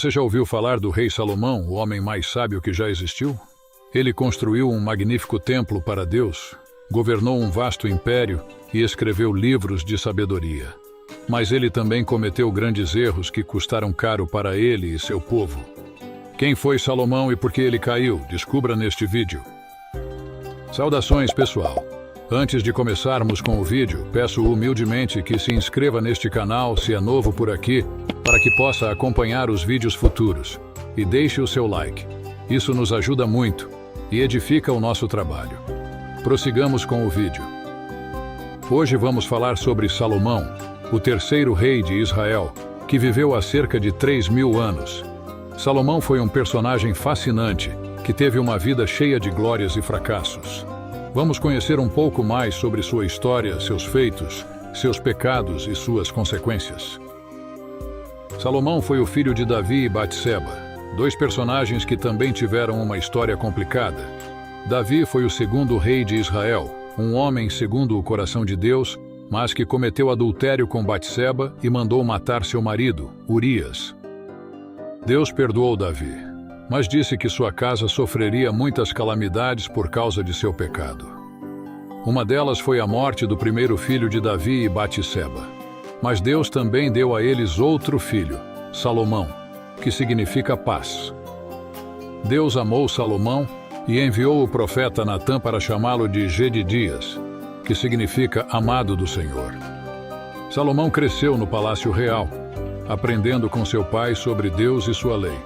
Você já ouviu falar do rei Salomão, o homem mais sábio que já existiu? Ele construiu um magnífico templo para Deus, governou um vasto império e escreveu livros de sabedoria. Mas ele também cometeu grandes erros que custaram caro para ele e seu povo. Quem foi Salomão e por que ele caiu? Descubra neste vídeo. Saudações, pessoal! Antes de começarmos com o vídeo, peço humildemente que se inscreva neste canal se é novo por aqui, para que possa acompanhar os vídeos futuros. E deixe o seu like. Isso nos ajuda muito e edifica o nosso trabalho. Prossigamos com o vídeo. Hoje vamos falar sobre Salomão, o terceiro rei de Israel, que viveu há cerca de 3.000 anos. Salomão foi um personagem fascinante, que teve uma vida cheia de glórias e fracassos. Vamos conhecer um pouco mais sobre sua história, seus feitos, seus pecados e suas consequências. Salomão foi o filho de Davi e Batseba, dois personagens que também tiveram uma história complicada. Davi foi o segundo rei de Israel, um homem segundo o coração de Deus, mas que cometeu adultério com Batseba e mandou matar seu marido, Urias. Deus perdoou Davi, mas disse que sua casa sofreria muitas calamidades por causa de seu pecado. Uma delas foi a morte do primeiro filho de Davi e Batseba. Mas Deus também deu a eles outro filho, Salomão, que significa paz. Deus amou Salomão e enviou o profeta Natã para chamá-lo de Jedidias, que significa amado do Senhor. Salomão cresceu no palácio real, aprendendo com seu pai sobre Deus e sua lei.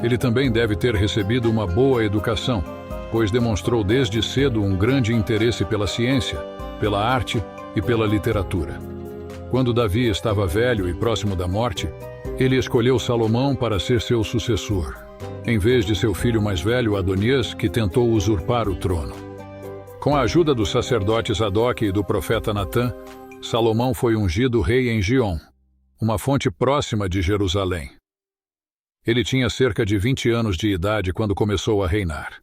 Ele também deve ter recebido uma boa educação, pois demonstrou desde cedo um grande interesse pela ciência, pela arte e pela literatura. Quando Davi estava velho e próximo da morte, ele escolheu Salomão para ser seu sucessor, em vez de seu filho mais velho, Adonias, que tentou usurpar o trono. Com a ajuda dos sacerdotes Zadok e do profeta Natã, Salomão foi ungido rei em Giom, uma fonte próxima de Jerusalém. Ele tinha cerca de 20 anos de idade quando começou a reinar.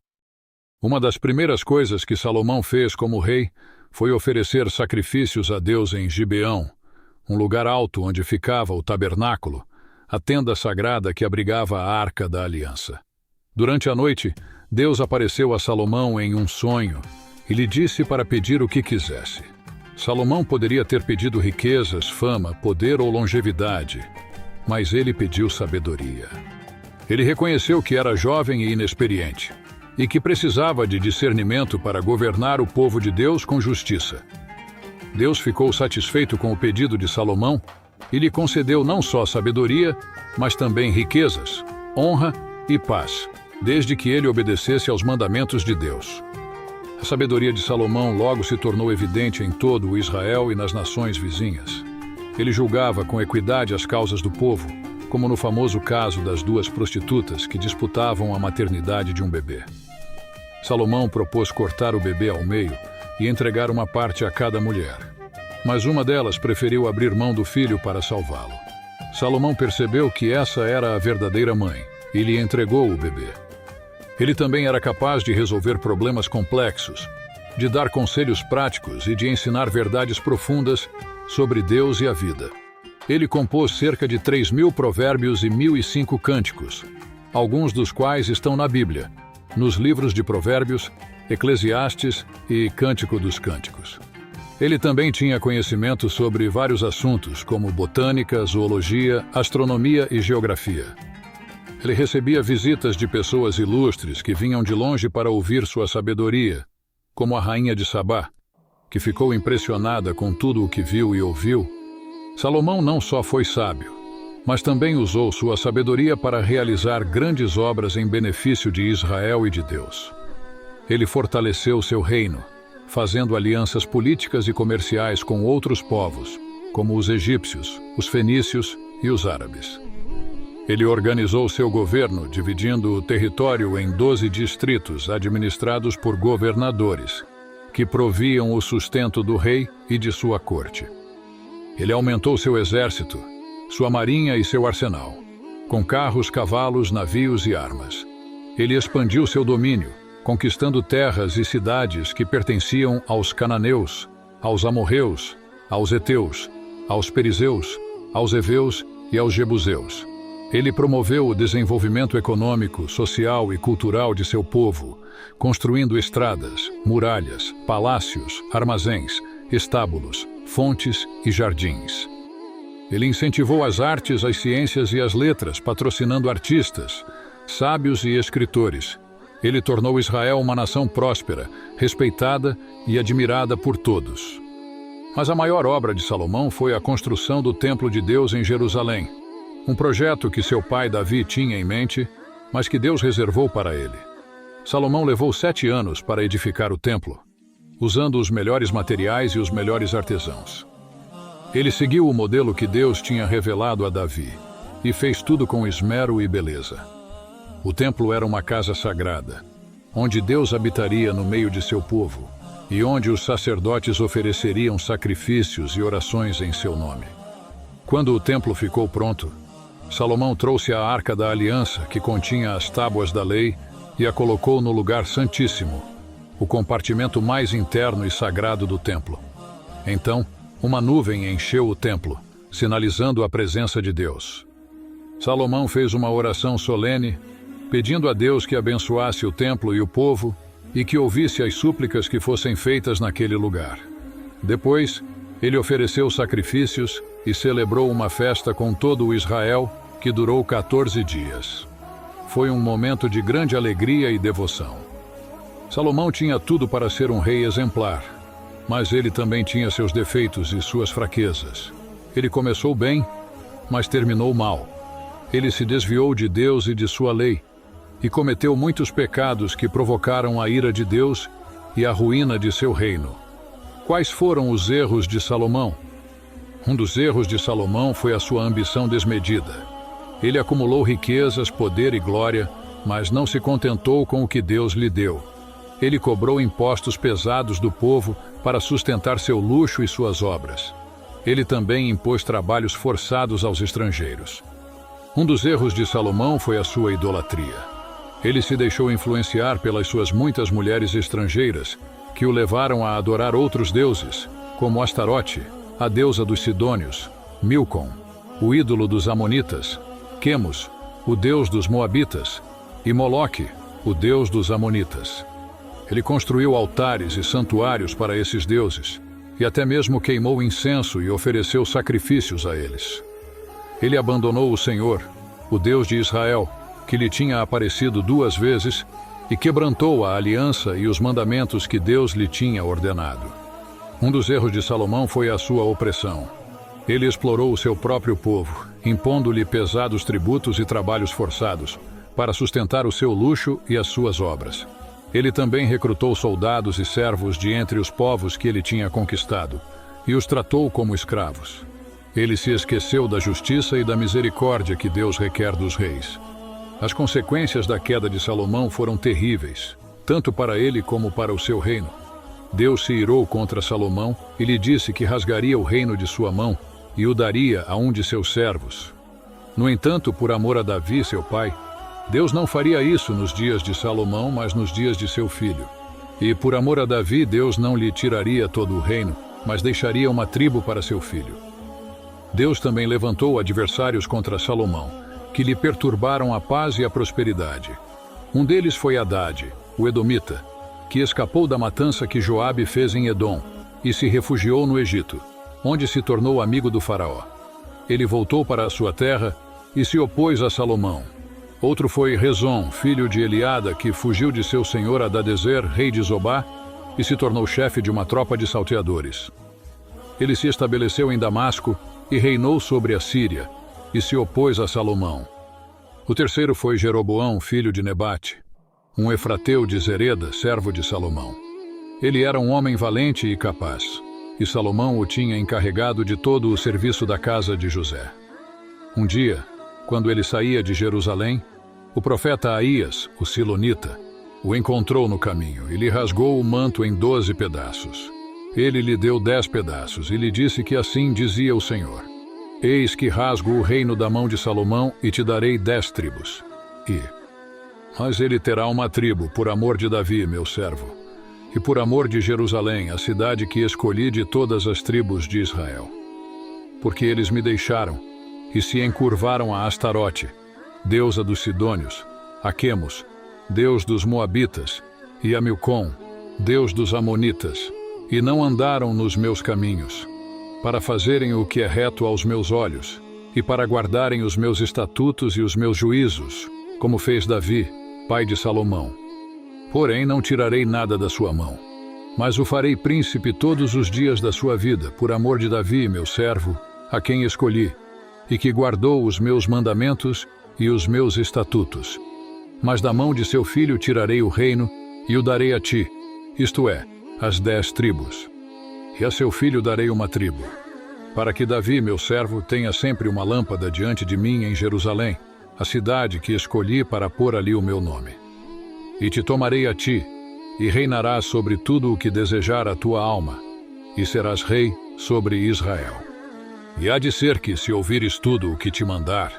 Uma das primeiras coisas que Salomão fez como rei foi oferecer sacrifícios a Deus em Gibeão, um lugar alto onde ficava o tabernáculo, a tenda sagrada que abrigava a Arca da Aliança. Durante a noite, Deus apareceu a Salomão em um sonho e lhe disse para pedir o que quisesse. Salomão poderia ter pedido riquezas, fama, poder ou longevidade, mas ele pediu sabedoria. Ele reconheceu que era jovem e inexperiente, e que precisava de discernimento para governar o povo de Deus com justiça. Deus ficou satisfeito com o pedido de Salomão e lhe concedeu não só sabedoria, mas também riquezas, honra e paz, desde que ele obedecesse aos mandamentos de Deus. A sabedoria de Salomão logo se tornou evidente em todo o Israel e nas nações vizinhas. Ele julgava com equidade as causas do povo, como no famoso caso das duas prostitutas que disputavam a maternidade de um bebê. Salomão propôs cortar o bebê ao meio e entregar uma parte a cada mulher. Mas uma delas preferiu abrir mão do filho para salvá-lo. Salomão percebeu que essa era a verdadeira mãe e lhe entregou o bebê. Ele também era capaz de resolver problemas complexos, de dar conselhos práticos e de ensinar verdades profundas sobre Deus e a vida. Ele compôs cerca de 3.000 provérbios e 1.005 cânticos, alguns dos quais estão na Bíblia, nos livros de Provérbios, Eclesiastes e Cântico dos Cânticos. Ele também tinha conhecimento sobre vários assuntos, como botânica, zoologia, astronomia e geografia. Ele recebia visitas de pessoas ilustres que vinham de longe para ouvir sua sabedoria, como a rainha de Sabá, que ficou impressionada com tudo o que viu e ouviu. Salomão não só foi sábio, mas também usou sua sabedoria para realizar grandes obras em benefício de Israel e de Deus. Ele fortaleceu seu reino, fazendo alianças políticas e comerciais com outros povos, como os egípcios, os fenícios e os árabes. Ele organizou seu governo, dividindo o território em 12 distritos administrados por governadores, que proviam o sustento do rei e de sua corte. Ele aumentou seu exército, sua marinha e seu arsenal, com carros, cavalos, navios e armas. Ele expandiu seu domínio, conquistando terras e cidades que pertenciam aos cananeus, aos amorreus, aos heteus, aos perizeus, aos heveus e aos jebuseus. Ele promoveu o desenvolvimento econômico, social e cultural de seu povo, construindo estradas, muralhas, palácios, armazéns, estábulos, fontes e jardins. Ele incentivou as artes, as ciências e as letras, patrocinando artistas, sábios e escritores. Ele tornou Israel uma nação próspera, respeitada e admirada por todos. Mas a maior obra de Salomão foi a construção do Templo de Deus em Jerusalém, um projeto que seu pai Davi tinha em mente, mas que Deus reservou para ele. Salomão levou 7 anos para edificar o templo, usando os melhores materiais e os melhores artesãos. Ele seguiu o modelo que Deus tinha revelado a Davi e fez tudo com esmero e beleza. O templo era uma casa sagrada, onde Deus habitaria no meio de seu povo e onde os sacerdotes ofereceriam sacrifícios e orações em seu nome. Quando o templo ficou pronto, Salomão trouxe a Arca da Aliança, que continha as tábuas da lei, e a colocou no lugar santíssimo, o compartimento mais interno e sagrado do templo. Então, uma nuvem encheu o templo, sinalizando a presença de Deus. Salomão fez uma oração solene, pedindo a Deus que abençoasse o templo e o povo e que ouvisse as súplicas que fossem feitas naquele lugar. Depois, ele ofereceu sacrifícios e celebrou uma festa com todo o Israel, que durou 14 dias. Foi um momento de grande alegria e devoção. Salomão tinha tudo para ser um rei exemplar, mas ele também tinha seus defeitos e suas fraquezas. Ele começou bem, mas terminou mal. Ele se desviou de Deus e de sua lei, e cometeu muitos pecados que provocaram a ira de Deus e a ruína de seu reino. Quais foram os erros de Salomão? Um dos erros de Salomão foi a sua ambição desmedida. Ele acumulou riquezas, poder e glória, mas não se contentou com o que Deus lhe deu. Ele cobrou impostos pesados do povo para sustentar seu luxo e suas obras. Ele também impôs trabalhos forçados aos estrangeiros. Um dos erros de Salomão foi a sua idolatria. Ele se deixou influenciar pelas suas muitas mulheres estrangeiras, que o levaram a adorar outros deuses, como Astarote, a deusa dos Sidônios, Milcom, o ídolo dos Amonitas, Quemos, o deus dos Moabitas, e Moloque, o deus dos Amonitas. Ele construiu altares e santuários para esses deuses, e até mesmo queimou incenso e ofereceu sacrifícios a eles. Ele abandonou o Senhor, o Deus de Israel, que lhe tinha aparecido 2 vezes, e quebrantou a aliança e os mandamentos que Deus lhe tinha ordenado. Um dos erros de Salomão foi a sua opressão. Ele explorou o seu próprio povo, impondo-lhe pesados tributos e trabalhos forçados, para sustentar o seu luxo e as suas obras. Ele também recrutou soldados e servos de entre os povos que ele tinha conquistado, e os tratou como escravos. Ele se esqueceu da justiça e da misericórdia que Deus requer dos reis. As consequências da queda de Salomão foram terríveis, tanto para ele como para o seu reino. Deus se irou contra Salomão e lhe disse que rasgaria o reino de sua mão e o daria a um de seus servos. No entanto, por amor a Davi, seu pai, Deus não faria isso nos dias de Salomão, mas nos dias de seu filho. E por amor a Davi, Deus não lhe tiraria todo o reino, mas deixaria uma tribo para seu filho. Deus também levantou adversários contra Salomão, que lhe perturbaram a paz e a prosperidade. Um deles foi Hadade, o Edomita, que escapou da matança que Joabe fez em Edom e se refugiou no Egito, onde se tornou amigo do faraó. Ele voltou para a sua terra e se opôs a Salomão. Outro foi Rezon, filho de Eliada, que fugiu de seu senhor Hadadezer, rei de Zobá, e se tornou chefe de uma tropa de salteadores. Ele se estabeleceu em Damasco e reinou sobre a Síria, e se opôs a Salomão. O terceiro foi Jeroboão, filho de Nebate, um efrateu de Zereda, servo de Salomão. Ele era um homem valente e capaz, e Salomão o tinha encarregado de todo o serviço da casa de José. Um dia, quando ele saía de Jerusalém, o profeta Aías, o Silonita, o encontrou no caminho e lhe rasgou o manto em 12 pedaços. Ele lhe deu 10 pedaços e lhe disse que assim dizia o Senhor: Eis que rasgo o reino da mão de Salomão e te darei 10 tribos. Mas ele terá uma tribo por amor de Davi, meu servo, e por amor de Jerusalém, a cidade que escolhi de todas as tribos de Israel. Porque eles me deixaram e se encurvaram a Astarote, deusa dos Sidônios, a Quemos, deus dos Moabitas, e a Milcom, deus dos Amonitas, e não andaram nos meus caminhos, para fazerem o que é reto aos meus olhos, e para guardarem os meus estatutos e os meus juízos, como fez Davi, pai de Salomão. Porém, não tirarei nada da sua mão, mas o farei príncipe todos os dias da sua vida, por amor de Davi, meu servo, a quem escolhi, e que guardou os meus mandamentos e os meus estatutos. Mas da mão de seu filho tirarei o reino e o darei a ti, isto é, as 10 tribos. E a seu filho darei uma tribo, para que Davi, meu servo, tenha sempre uma lâmpada diante de mim em Jerusalém, a cidade que escolhi para pôr ali o meu nome. E te tomarei a ti, e reinarás sobre tudo o que desejar a tua alma, e serás rei sobre Israel. E há de ser que, se ouvires tudo o que te mandar,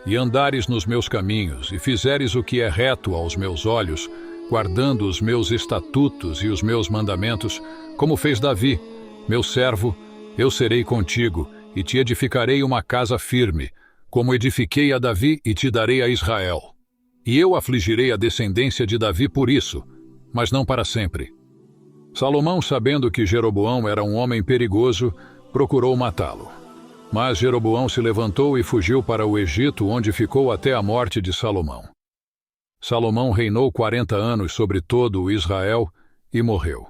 e andares nos meus caminhos, e fizeres o que é reto aos meus olhos, guardando os meus estatutos e os meus mandamentos, como fez Davi, meu servo, eu serei contigo, e te edificarei uma casa firme, como edifiquei a Davi e te darei a Israel. E eu afligirei a descendência de Davi por isso, mas não para sempre. Salomão, sabendo que Jeroboão era um homem perigoso, procurou matá-lo. Mas Jeroboão se levantou e fugiu para o Egito, onde ficou até a morte de Salomão. Salomão reinou 40 anos sobre todo o Israel e morreu.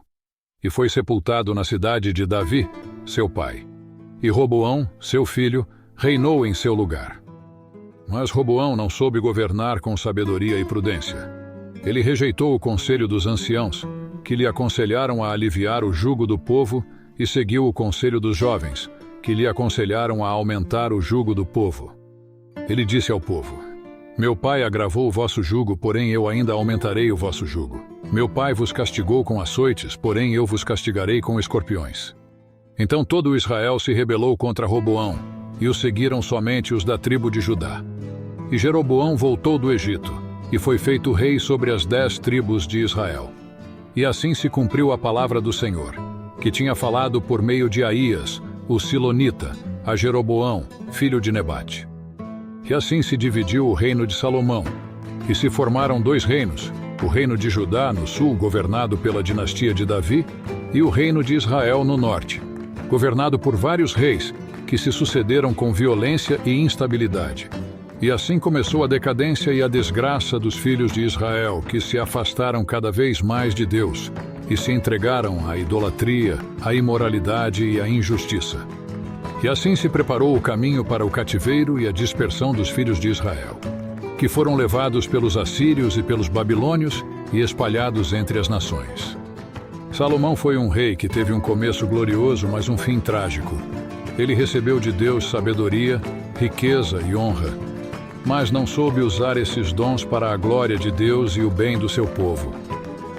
E foi sepultado na cidade de Davi, seu pai. E Roboão, seu filho, reinou em seu lugar. Mas Roboão não soube governar com sabedoria e prudência. Ele rejeitou o conselho dos anciãos, que lhe aconselharam a aliviar o jugo do povo, e seguiu o conselho dos jovens, que lhe aconselharam a aumentar o jugo do povo. Ele disse ao povo: Meu pai agravou o vosso jugo, porém eu ainda aumentarei o vosso jugo. Meu pai vos castigou com açoites, porém eu vos castigarei com escorpiões. Então todo Israel se rebelou contra Roboão, e o seguiram somente os da tribo de Judá. E Jeroboão voltou do Egito, e foi feito rei sobre as 10 tribos de Israel. E assim se cumpriu a palavra do Senhor, que tinha falado por meio de Aías, o Silonita, a Jeroboão, filho de Nebate. E assim se dividiu o reino de Salomão, e se formaram 2 reinos, o reino de Judá no sul, governado pela dinastia de Davi, e o reino de Israel no norte, governado por vários reis, que se sucederam com violência e instabilidade. E assim começou a decadência e a desgraça dos filhos de Israel, que se afastaram cada vez mais de Deus, e se entregaram à idolatria, à imoralidade e à injustiça. E assim se preparou o caminho para o cativeiro e a dispersão dos filhos de Israel, que foram levados pelos assírios e pelos babilônios e espalhados entre as nações. Salomão foi um rei que teve um começo glorioso, mas um fim trágico. Ele recebeu de Deus sabedoria, riqueza e honra, mas não soube usar esses dons para a glória de Deus e o bem do seu povo.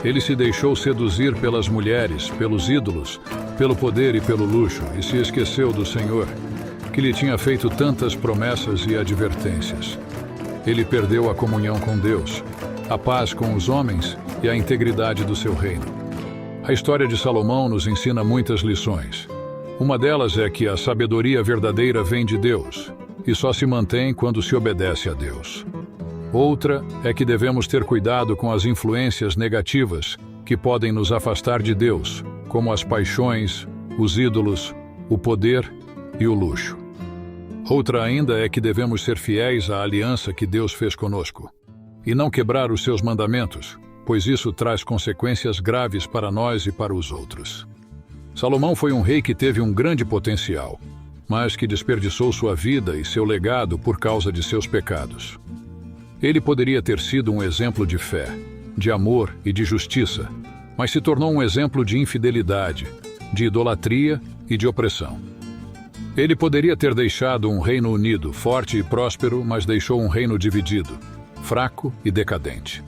Ele se deixou seduzir pelas mulheres, pelos ídolos, pelo poder e pelo luxo, e se esqueceu do Senhor, que lhe tinha feito tantas promessas e advertências. Ele perdeu a comunhão com Deus, a paz com os homens e a integridade do seu reino. A história de Salomão nos ensina muitas lições. Uma delas é que a sabedoria verdadeira vem de Deus, e só se mantém quando se obedece a Deus. Outra é que devemos ter cuidado com as influências negativas que podem nos afastar de Deus, como as paixões, os ídolos, o poder e o luxo. Outra ainda é que devemos ser fiéis à aliança que Deus fez conosco, e não quebrar os seus mandamentos, pois isso traz consequências graves para nós e para os outros. Salomão foi um rei que teve um grande potencial, mas que desperdiçou sua vida e seu legado por causa de seus pecados. Ele poderia ter sido um exemplo de fé, de amor e de justiça, mas se tornou um exemplo de infidelidade, de idolatria e de opressão. Ele poderia ter deixado um reino unido, forte e próspero, mas deixou um reino dividido, fraco e decadente.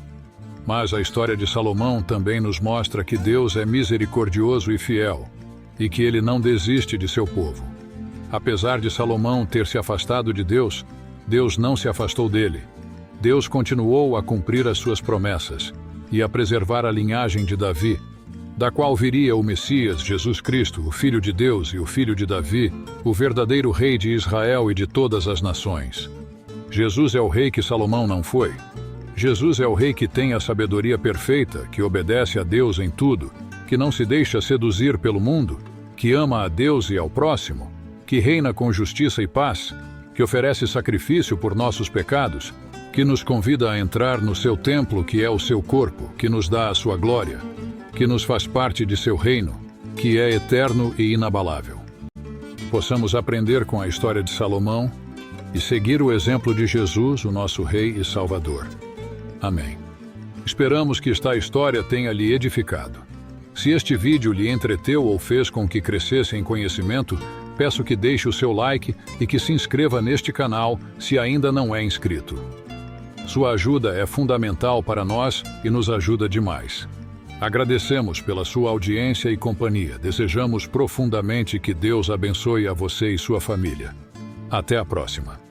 Mas a história de Salomão também nos mostra que Deus é misericordioso e fiel, e que ele não desiste de seu povo. Apesar de Salomão ter se afastado de Deus, Deus não se afastou dele. Deus continuou a cumprir as suas promessas e a preservar a linhagem de Davi, da qual viria o Messias, Jesus Cristo, o Filho de Deus e o Filho de Davi, o verdadeiro Rei de Israel e de todas as nações. Jesus é o Rei que Salomão não foi. Jesus é o Rei que tem a sabedoria perfeita, que obedece a Deus em tudo, que não se deixa seduzir pelo mundo, que ama a Deus e ao próximo, que reina com justiça e paz, que oferece sacrifício por nossos pecados, que nos convida a entrar no seu templo, que é o seu corpo, que nos dá a sua glória, que nos faz parte de seu reino, que é eterno e inabalável. Possamos aprender com a história de Salomão e seguir o exemplo de Jesus, o nosso Rei e Salvador. Amém. Esperamos que esta história tenha lhe edificado. Se este vídeo lhe entreteu ou fez com que crescesse em conhecimento, peço que deixe o seu like e que se inscreva neste canal se ainda não é inscrito. Sua ajuda é fundamental para nós e nos ajuda demais. Agradecemos pela sua audiência e companhia. Desejamos profundamente que Deus abençoe a você e sua família. Até a próxima.